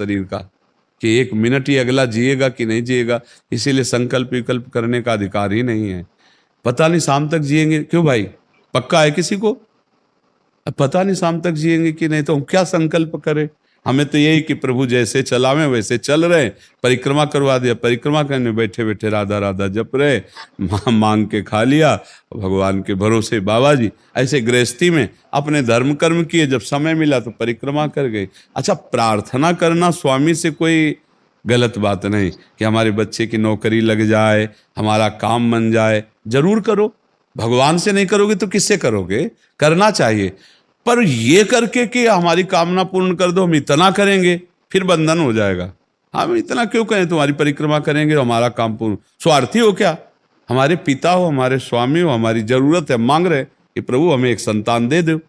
शरीर का कि 1 मिनट ही अगला जिएगा कि नहीं जिएगा, इसीलिए संकल्प विकल्प करने का अधिकार ही नहीं है। पता नहीं शाम तक जिएंगे, क्यों भाई, पक्का है किसी को? अब पता नहीं शाम तक जिएंगे कि नहीं, तो हम क्या संकल्प करें? हमें तो यही कि प्रभु जैसे चलावे वैसे चल रहे। परिक्रमा करवा दिया, परिक्रमा करने बैठे बैठे राधा राधा जप रहे, मांग के खा लिया, भगवान के भरोसे बाबा जी। ऐसे गृहस्थी में अपने धर्म कर्म किए, जब समय मिला तो परिक्रमा कर गए। अच्छा, प्रार्थना करना स्वामी से कोई गलत बात नहीं कि हमारे बच्चे की नौकरी लग जाए, हमारा काम बन जाए, जरूर करो। भगवान से नहीं करोगे तो किससे करोगे? करना चाहिए। पर ये करके कि हमारी कामना पूर्ण कर दो, हम इतना करेंगे, फिर बंधन हो जाएगा। हम इतना क्यों कहें, तुम्हारी परिक्रमा करेंगे तो हमारा काम पूर्ण? स्वार्थी हो क्या? हमारे पिता हो, हमारे स्वामी हो, हमारी जरूरत है, मांग रहे कि प्रभु हमें एक संतान दे दो,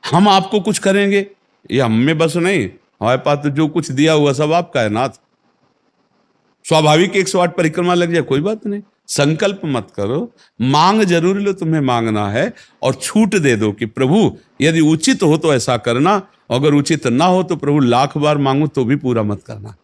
हम आपको कुछ करेंगे, ये हम में बस नहीं, हमारे पास तो जो कुछ दिया हुआ सब आपका है नाथ। स्वाभाविक 108 परिक्रमा लग जाए, कोई बात नहीं, संकल्प मत करो, मांग जरूर लो, तुम्हें मांगना है, और छूट दे दो कि प्रभु यदि उचित हो तो ऐसा करना, अगर उचित ना हो तो प्रभु लाख बार मांगो तो भी पूरा मत करना।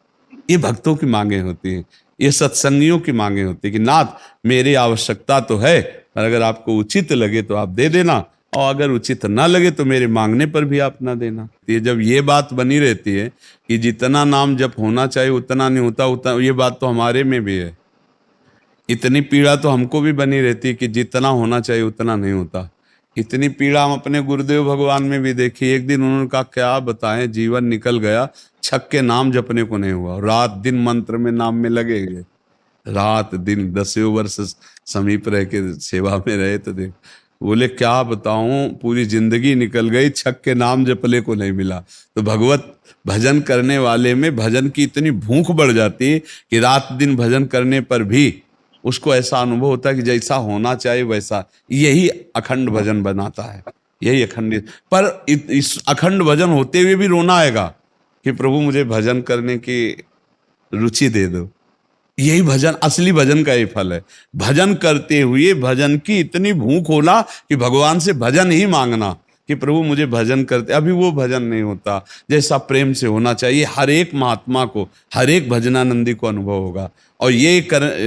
ये भक्तों की मांगे होती हैं, ये सत्संगियों की मांगे होती है कि नाथ मेरी आवश्यकता तो है, पर अगर आपको उचित लगे तो आप दे देना, और अगर उचित ना लगे तो मेरे मांगने पर भी आप ना देना। ये जब ये बात बनी रहती है कि जितना नाम जप होना चाहिए उतना नहीं होता, उतना, ये बात तो हमारे में भी है। इतनी पीड़ा तो हमको भी बनी रहती है कि जितना होना चाहिए उतना नहीं होता। इतनी पीड़ा हम अपने गुरुदेव भगवान में भी देखी। एक दिन उन्होंने कहा क्या बताएं, जीवन निकल गया, छक के नाम जपने को नहीं हुआ, रात दिन मंत्र में नाम में लगे गए, रात दिन 10 वर्ष समीप रह के सेवा में रहे। तो देख, बोले क्या बताऊं, पूरी जिंदगी निकल गई, छक के नाम जपले को नहीं मिला। तो भगवत भजन करने वाले में भजन की इतनी भूख बढ़ जाती है कि रात दिन भजन करने पर भी उसको ऐसा अनुभव होता है कि जैसा होना चाहिए वैसा। यही अखंड भजन बनाता है, यही अखंड। पर इस अखंड भजन होते हुए भी रोना आएगा कि प्रभु मुझे भजन करने की रुचि दे दो। यही भजन, असली भजन का ये फल है। भजन करते हुए भजन की इतनी भूख होना कि भगवान से भजन ही मांगना कि प्रभु मुझे भजन करते। अभी वो भजन नहीं होता जैसा प्रेम से होना चाहिए। हर एक महात्मा को, हर एक भजनानंदी को अनुभव होगा, और ये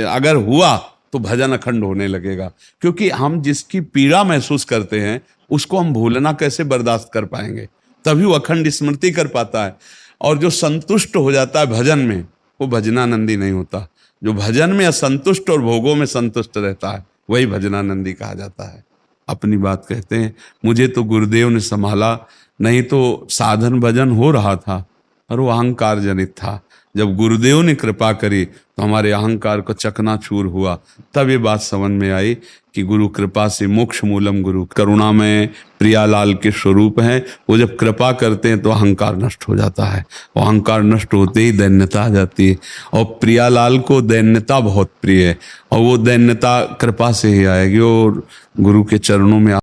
अगर हुआ तो भजन अखंड होने लगेगा। क्योंकि हम जिसकी पीड़ा महसूस करते हैं उसको हम भूलना कैसे बर्दाश्त कर पाएंगे? तभी वो अखंड स्मृति कर पाता है। और जो संतुष्ट हो जाता है भजन में, वो भजनानंदी नहीं होता। जो भजन में असंतुष्ट और भोगों में संतुष्ट रहता है वही भजनानंदी कहा जाता है। अपनी बात कहते हैं, मुझे तो गुरुदेव ने संभाला, नहीं तो साधन भजन हो रहा था और वो अहंकार जनित था। जब गुरुदेव ने कृपा करी तो हमारे अहंकार को चकनाचूर हुआ। तब ये बात समझ में आई कि गुरु कृपा से मोक्ष मूलम गुरु, करुणा में प्रियालाल के स्वरूप हैं। वो जब कृपा करते हैं तो अहंकार नष्ट हो जाता है, और अहंकार नष्ट होते ही दैन्यता आ जाती है। और प्रियालाल को दैन्यता बहुत प्रिय है, और वो दैन्यता कृपा से ही आएगी और गुरु के चरणों में